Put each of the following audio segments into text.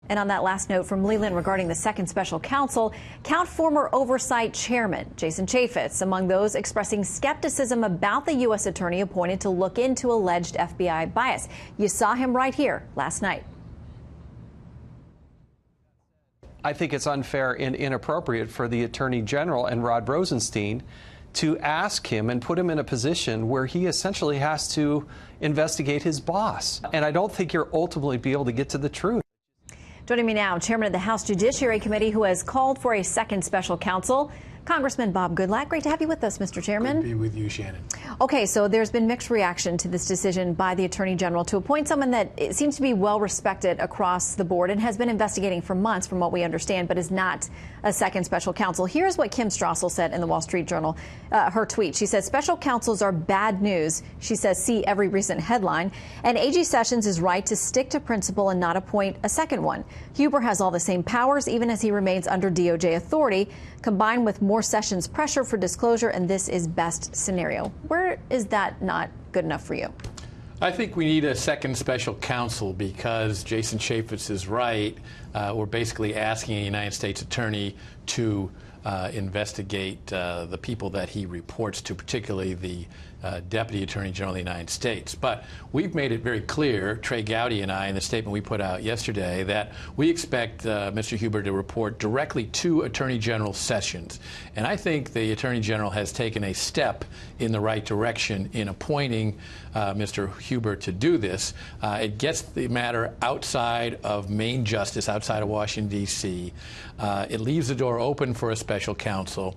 And on that last note from Leland regarding the second special counsel, count former oversight chairman Jason Chaffetz among those expressing skepticism about the U.S. attorney appointed to look into alleged FBI bias. You saw him right here last night. I think it's unfair and inappropriate for the Attorney General and Rod Rosenstein to ask him and put him in a position where he essentially has to investigate his boss. And I don't think you'll ultimately be able to get to the truth. Joining me now, Chairman of the House Judiciary Committee, who has called for a second special counsel, Congressman Bob Goodlatte. Great to have you with us, Mr. Chairman. Good to be with you, Shannon. Okay, so there's been mixed reaction to this decision by the Attorney General to appoint someone that it seems to be well respected across the board and has been investigating for months, from what we understand, but is not a second special counsel. Here's what Kim Strassel said in the Wall Street Journal, her tweet. She says, special counsels are bad news. She says, see every recent headline. And AG Sessions is right to stick to principle and not appoint a second one. Huber has all the same powers, even as he remains under DOJ authority, combined with more Sessions pressure for disclosure, and this is best scenario. Where is that not good enough for you? I think we need a second special counsel because Jason Chaffetz is right. We're basically asking a United States attorney to investigate the people that he reports to, particularly the Deputy Attorney General of the United States. But we've made it very clear, Trey Gowdy and I, in the statement we put out yesterday, that we expect Mr. Huber to report directly to Attorney General Sessions. And I think the Attorney General has taken a step in the right direction in appointing Mr. Huber to do this. It gets the matter outside of main justice, outside of Washington, D.C. It leaves the door open for a special counsel.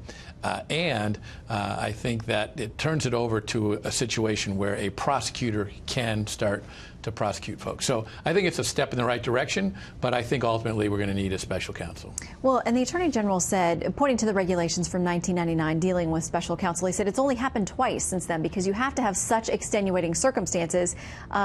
And I think that it turns it over to a situation where a prosecutor can start to prosecute folks. So I think it's a step in the right direction, but I think ultimately we're going to need a special counsel. Well, and the Attorney General said, pointing to the regulations from 1999 dealing with special counsel, he said it's only happened twice since then because you have to have such extenuating circumstances.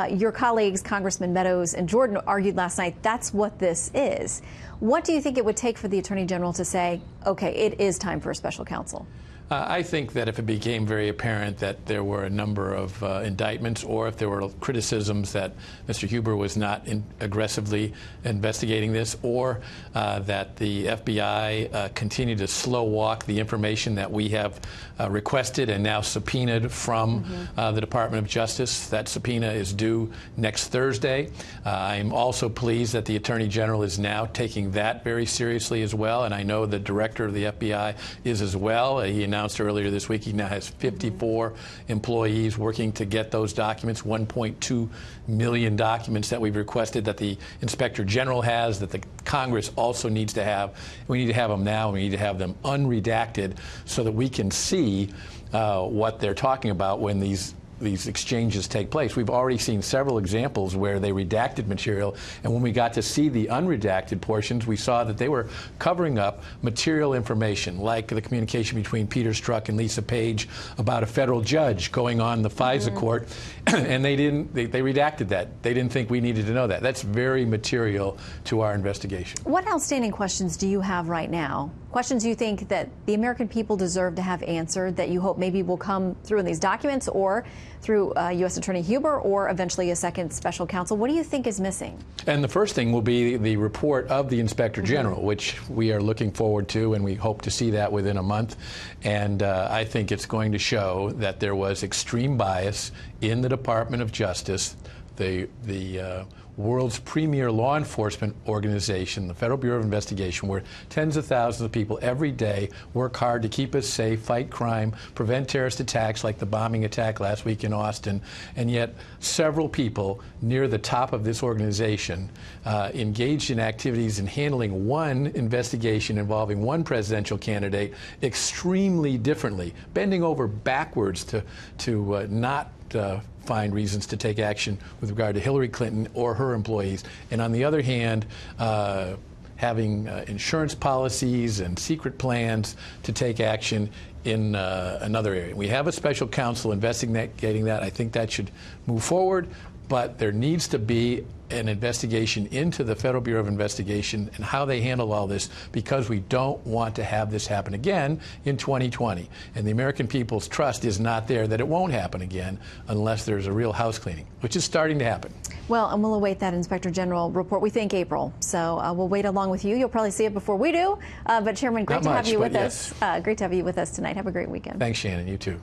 Your colleagues, Congressman Meadows and Jordan, argued last night that's what this is. What do you think it would take for the Attorney General to say, okay, it is time for a special counsel? I think that if it became very apparent that there were a number of indictments, or if there were criticisms that Mr. Huber was not aggressively investigating this, or that the FBI continued to slow walk the information that we have requested and now subpoenaed from the Department of Justice. That subpoena is due next Thursday. I'm also pleased that the Attorney General is now taking that very seriously as well, and I know the Director of the FBI is as well. He announced earlier this week he now has 54 employees working to get those documents, 1.2 million documents that we've requested that the Inspector General has, that the Congress also needs to have. We need to have them now. We need to have them unredacted so that we can see what they're talking about when these exchanges take place. We've already seen several examples where they redacted material, and when we got to see the unredacted portions, we saw that they were covering up material information, like the communication between Peter Strzok and Lisa Page about a federal judge going on the FISA court, and they redacted that. They didn't think we needed to know that. That's very material to our investigation. What outstanding questions do you have right now? Questions you think that the American people deserve to have answered that you hope maybe will come through in these documents or through U.S. Attorney Huber or eventually a second special counsel? What do you think is missing? And the first thing will be the report of the Inspector General, which we are looking forward to, and we hope to see that within a month. And I think it's going to show that there was extreme bias in the Department of Justice, the world's premier law enforcement organization, the Federal Bureau of Investigation, where tens of thousands of people every day work hard to keep us safe, fight crime, prevent terrorist attacks like the bombing attack last week in Austin. And yet several people near the top of this organization engaged in activities in handling one investigation involving one presidential candidate extremely differently, bending over backwards to not find reasons to take action with regard to Hillary Clinton or her employees. And on the other hand, having insurance policies and secret plans to take action in another area. We have a special counsel investigating that. I think that should move forward. but there needs to be an investigation into the Federal Bureau of Investigation and how they handle all this, because we don't want to have this happen again in 2020. And the American people's trust is not there that it won't happen again unless there's a real house cleaning, which is starting to happen. Well, and we'll await that Inspector General report, we think April. So we'll wait along with you. You'll probably see it before we do. But Chairman, great to have you with us. Great to have you with us tonight. Have a great weekend. Thanks, Shannon. You too.